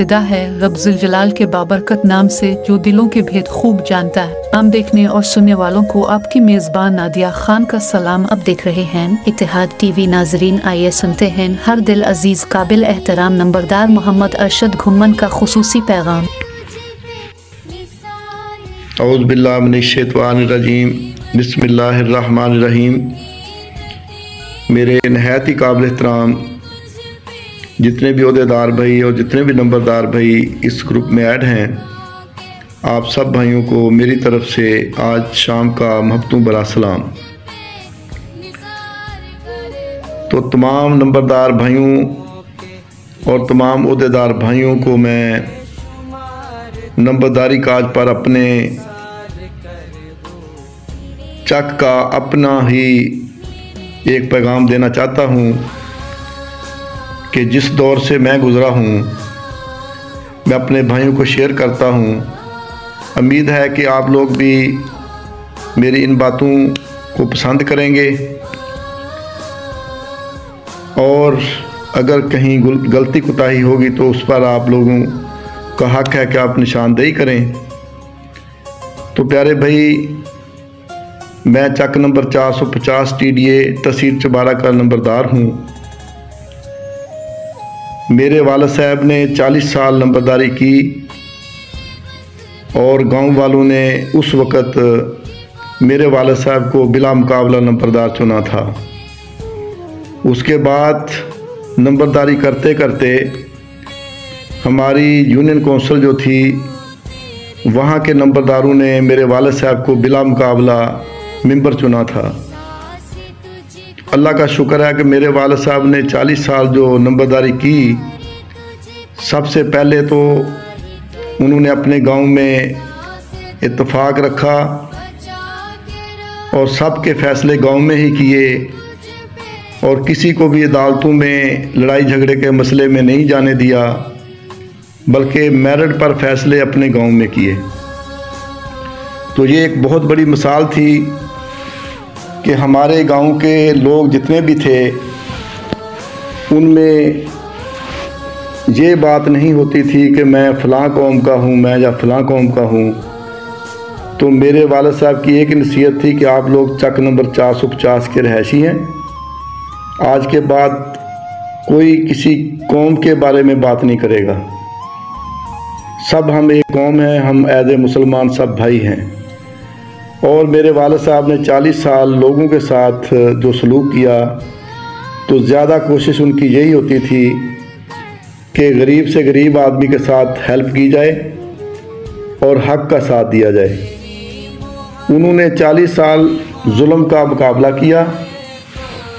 इब्तिदा है रब जुल जलाल के बाबरकत नाम से, जो दिलों के भेद खूब जानता है। आम देखने और सुनने वालों को आपकी मेज़बान नादिया खान का सलाम। अब देख रहे हैं इत्तेहाद टीवी। नाजरीन, आइए सुनते हैं हर दिल अजीज काबिल एहतराम नंबरदार मोहम्मद अरशद घुम्मन का खुसूसी पैगाम। औज़ु बिल्लाहि मिनश्शैतानिर्रजीम, बिस्मिल्लाहिर्रहमानिर्रहीम। मेरे नहायत ही काबिल एहतराम जितने भी ओहदेदार भाई और जितने भी नंबरदार भाई इस ग्रुप में ऐड हैं, आप सब भाइयों को मेरी तरफ से आज शाम का महब्बतों भरा सलाम। तो तमाम नंबरदार भाइयों और तमाम ओहदेदार भाइयों को मैं नंबरदारी काज पर अपने चक का अपना ही एक पैगाम देना चाहता हूँ कि जिस दौर से मैं गुज़रा हूँ मैं अपने भाइयों को शेयर करता हूँ। उम्मीद है कि आप लोग भी मेरी इन बातों को पसंद करेंगे और अगर कहीं गलती कोताही होगी तो उस पर आप लोगों का हक है कि आप निशानदेही करें। तो प्यारे भाई, मैं चक नंबर 450 TDA तहसील चबारा का नंबरदार हूँ। मेरे वालिद साहब ने 40 साल नंबरदारी की और गांव वालों ने उस वक़्त मेरे वालिद साहब को बिला मुकाबला नंबरदार चुना था। उसके बाद नंबरदारी करते करते हमारी यूनियन कौंसिल जो थी, वहाँ के नंबरदारों ने मेरे वालिद साहब को बिला मुकाबला मेंबर चुना था। अल्लाह का शुक्र है कि मेरे वालिद साहब ने 40 साल जो नंबरदारी की, सबसे पहले तो उन्होंने अपने गांव में इत्तेफाक रखा और सबके फ़ैसले गांव में ही किए और किसी को भी अदालतों में लड़ाई झगड़े के मसले में नहीं जाने दिया, बल्कि मेरिट पर फ़ैसले अपने गांव में किए। तो ये एक बहुत बड़ी मिसाल थी कि हमारे गांव के लोग जितने भी थे उनमें ये बात नहीं होती थी कि मैं फ़लाँ कौम का हूँ, मैं या फ़लाँ कौम का हूँ। तो मेरे वालिद साहब की एक नसीहत थी कि आप लोग चक नंबर 450 के रहायशी हैं। आज के बाद कोई किसी कौम के बारे में बात नहीं करेगा। सब हम एक कौम हैं, हम एज ए मुसलमान सब भाई हैं। और मेरे वालिद साहब ने 40 साल लोगों के साथ जो सलूक किया, तो ज़्यादा कोशिश उनकी यही होती थी कि गरीब से गरीब आदमी के साथ हेल्प की जाए और हक का साथ दिया जाए। उन्होंने 40 साल जुल्म का मुकाबला किया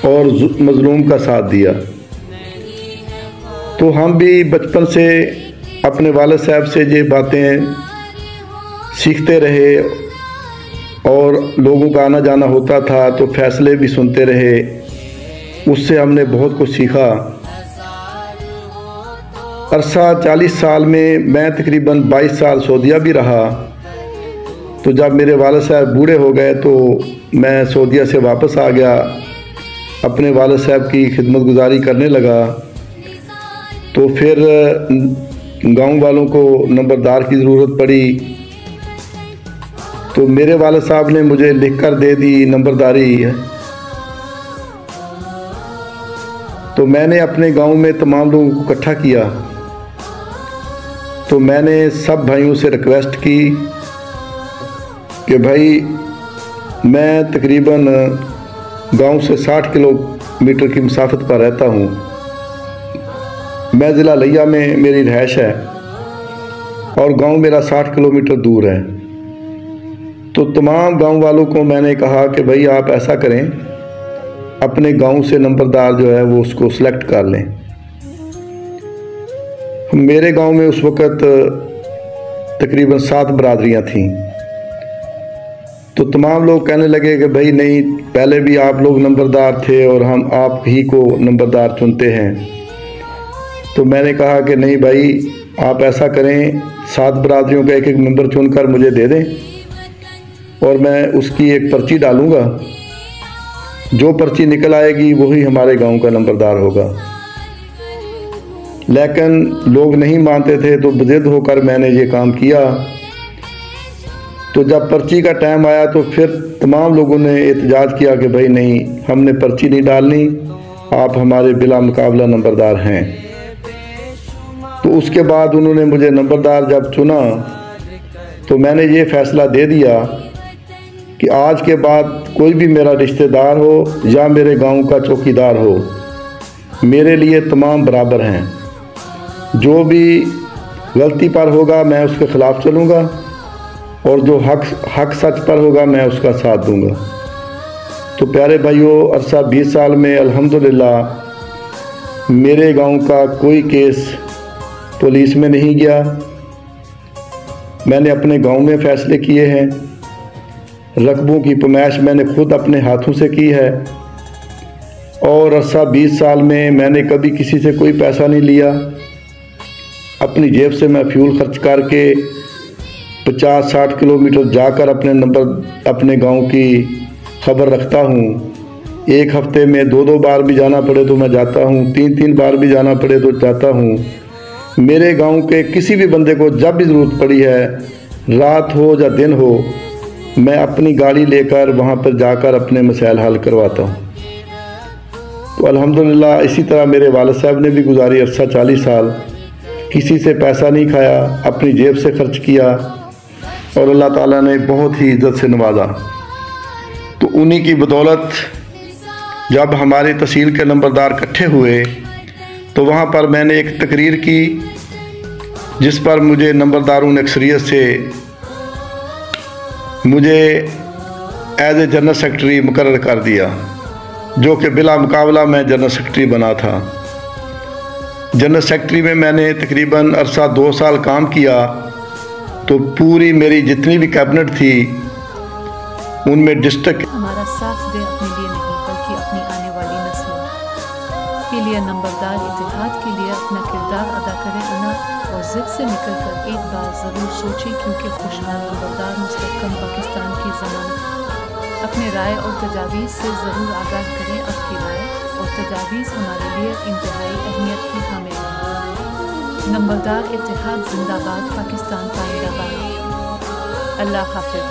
और मज़लूम का साथ दिया। तो हम भी बचपन से अपने वालिद साहब से ये बातें सीखते रहे और लोगों का आना जाना होता था तो फ़ैसले भी सुनते रहे। उससे हमने बहुत कुछ सीखा। अरसा 40 साल में मैं तकरीबन 22 साल सऊदीया भी रहा। तो जब मेरे वालिद साहब बूढ़े हो गए तो मैं सऊदीया से वापस आ गया, अपने वालिद साहब की खिदमत गुजारी करने लगा। तो फिर गांव वालों को नंबरदार की ज़रूरत पड़ी, तो मेरे वालिद साहब ने मुझे लिख कर दे दी नंबरदारी। तो मैंने अपने गांव में तमाम लोगों को इकट्ठा किया। तो मैंने सब भाइयों से रिक्वेस्ट की कि भाई, मैं तकरीबन गांव से 60 किलोमीटर की मुसाफत पर रहता हूँ। मैं ज़िला लिया में मेरी रहायश है और गांव मेरा 60 किलोमीटर दूर है। तो तमाम गांव वालों को मैंने कहा कि भाई आप ऐसा करें, अपने गांव से नंबरदार जो है वो उसको सिलेक्ट कर लें। मेरे गांव में उस वक़्त तकरीबन 7 बरादरियां थीं। तो तमाम लोग कहने लगे कि भाई नहीं, पहले भी आप लोग नंबरदार थे और हम आप ही को नंबरदार चुनते हैं। तो मैंने कहा कि नहीं भाई, आप ऐसा करें, 7 बरादरियों का एक मेंबर चुनकर मुझे दे दें और मैं उसकी एक पर्ची डालूँगा। जो पर्ची निकल आएगी वही हमारे गांव का नंबरदार होगा। लेकिन लोग नहीं मानते थे, तो बज़िद होकर मैंने ये काम किया। तो जब पर्ची का टाइम आया तो फिर तमाम लोगों ने एहतजाज किया कि भाई नहीं, हमने पर्ची नहीं डालनी, आप हमारे बिला मुकाबला नंबरदार हैं। तो उसके बाद उन्होंने मुझे नंबरदार जब चुना तो मैंने ये फ़ैसला दे दिया कि आज के बाद कोई भी मेरा रिश्तेदार हो या मेरे गांव का चौकीदार हो, मेरे लिए तमाम बराबर हैं। जो भी गलती पर होगा मैं उसके ख़िलाफ़ चलूँगा, और जो हक सच पर होगा मैं उसका साथ दूंगा। तो प्यारे भाइयों, अरसा 20 साल में अल्हम्दुलिल्लाह मेरे गांव का कोई केस पुलिस में नहीं गया। मैंने अपने गांव में फ़ैसले किए हैं। रकबों की पमाइश मैंने खुद अपने हाथों से की है, और अरसा 20 साल में मैंने कभी किसी से कोई पैसा नहीं लिया। अपनी जेब से मैं फ्यूल खर्च करके 50-60 किलोमीटर जाकर अपने गांव की खबर रखता हूं। एक हफ्ते में 2-2 बार भी जाना पड़े तो मैं जाता हूं, 3-3 बार भी जाना पड़े तो जाता हूं। मेरे गांव के किसी भी बंदे को जब भी ज़रूरत पड़ी है, रात हो या दिन हो, मैं अपनी गाड़ी लेकर वहां पर जाकर अपने मसाइल हल करवाता हूं। तो अल्हम्दुलिल्लाह इसी तरह मेरे वालिद साहब ने भी गुजारी अरसा 40 साल, किसी से पैसा नहीं खाया, अपनी जेब से खर्च किया, और अल्लाह ताला ने बहुत ही इज़्ज़त से नवाजा। तो उन्हीं की बदौलत जब हमारे तहसील के नंबरदार इकट्ठे हुए तो वहाँ पर मैंने एक तकरीर की, जिस पर मुझे नंबरदारों ने अक्सरियत से मुझे एज ए जनरल सेक्रेटरी मुकर्रर कर दिया, जो कि बिला मुकाबला मैं जनरल सेक्रेटरी बना था। जनरल सेक्रेटरी में मैंने तकरीबन अरसा 2 साल काम किया। तो पूरी मेरी जितनी भी कैबिनेट थी उनमें डिस्ट्रिक्ट हमारा साथ दे, अपने लिए नहीं बल्कि अपनी आने वाली नस्लों के लिए नंबरदार इत्तेहाद के लिए अपना किरदार अदा करें। अना और ज़िद से निकलकर एक बार ज़रूर सोचें, क्योंकि खुशहाल नंबरदार मुस्तहकम पाकिस्तान की ज़मानत। अपने राय और तजावीज़ से ज़रूर आगाह करें। आपकी राय और तजावीज़ हमारे लिए इंतहाई अहमियत की हामिल है। नंबरदार इत्तेहाद जिंदाबाद, पाकिस्तान पाइंदाबाद। अल्लाह हाफ़िज़।